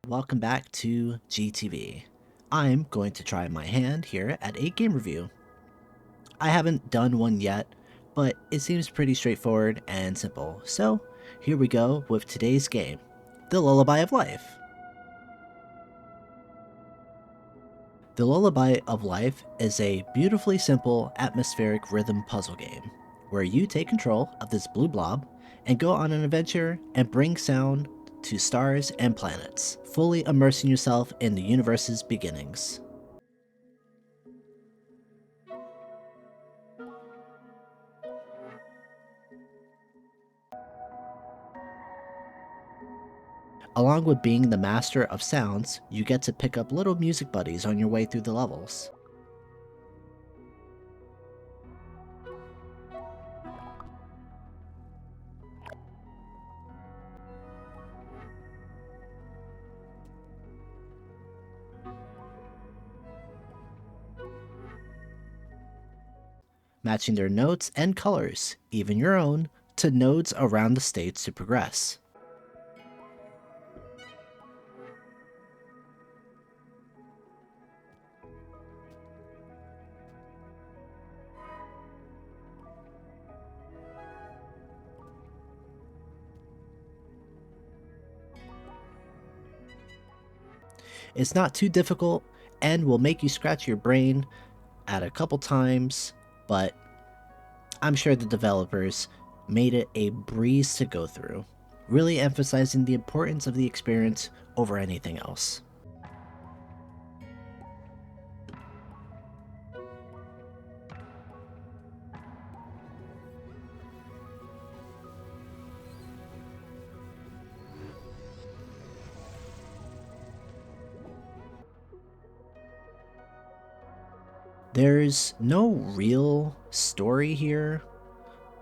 Welcome back to GTV. I'm going to try my hand here at a game review. I haven't done one yet, but it seems pretty straightforward and simple, so here we go with today's game, The Lullaby of Life. The Lullaby of Life is a beautifully simple, atmospheric rhythm puzzle game, where you take control of this blue blob and go on an adventure and bring sound to stars and planets, fully immersing yourself in the universe's beginnings. Along with being the master of sounds, you get to pick up little music buddies on your way through the levels. Matching their notes and colors, even your own, to nodes around the states to progress. It's not too difficult and will make you scratch your brain at a couple times, but I'm sure the developers made it a breeze to go through, really emphasizing the importance of the experience over anything else. There's no real story here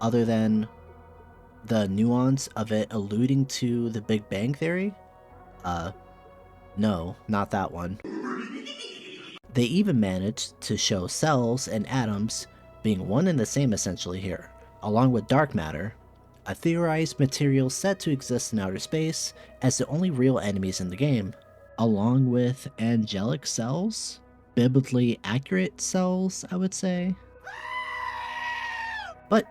other than the nuance of it alluding to the Big Bang Theory. No, not that one. They even managed to show cells and atoms being one and the same essentially here, along with dark matter, a theorized material said to exist in outer space as the only real enemies in the game, along with angelic cells, biblically accurate cells, I would say. But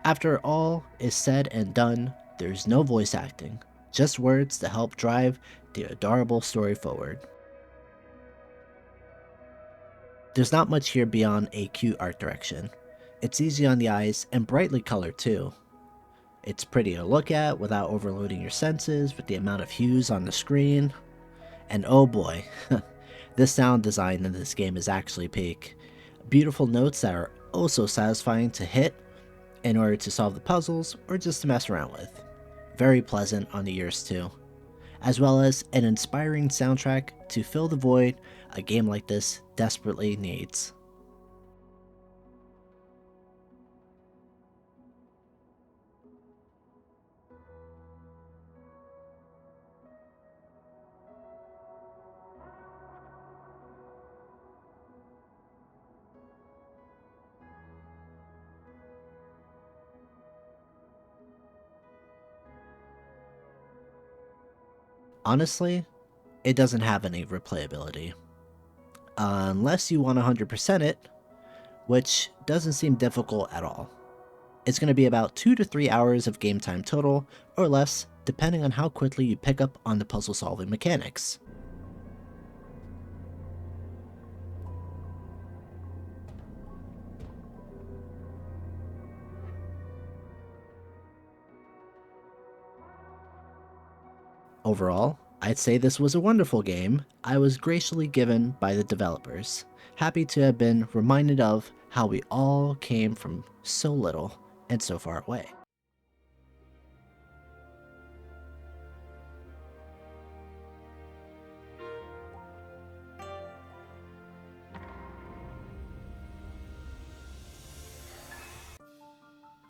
after all is said and done, there's no voice acting, just words to help drive the adorable story forward. There's not much here beyond a cute art direction. It's easy on the eyes and brightly colored too. It's pretty to look at without overloading your senses with the amount of hues on the screen. And oh boy, the sound design in this game is actually peak. Beautiful notes that are oh so satisfying to hit in order to solve the puzzles or just to mess around with. Very pleasant on the ears too. As well as an inspiring soundtrack to fill the void a game like this desperately needs. Honestly, it doesn't have any replayability. Unless you want 100% it, which doesn't seem difficult at all. It's going to be about 2 to 3 hours of game time total, or less, depending on how quickly you pick up on the puzzle solving mechanics. Overall, I'd say this was a wonderful game I was graciously given by the developers. Happy to have been reminded of how we all came from so little and so far away.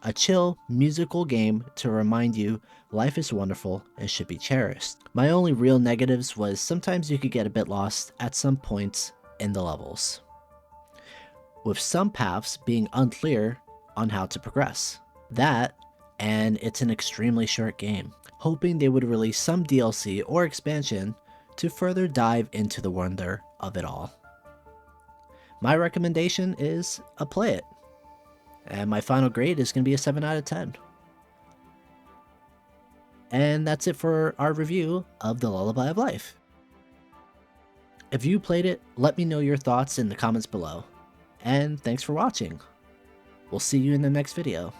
A chill, musical game to remind you life is wonderful and should be cherished. My only real negatives was sometimes you could get a bit lost at some points in the levels, with some paths being unclear on how to progress. That, and it's an extremely short game. Hoping they would release some DLC or expansion to further dive into the wonder of it all. My recommendation is play it. And my final grade is going to be a 7 out of 10. And that's it for our review of the Lullaby of Life. If you played it, let me know your thoughts in the comments below. And thanks for watching. We'll see you in the next video.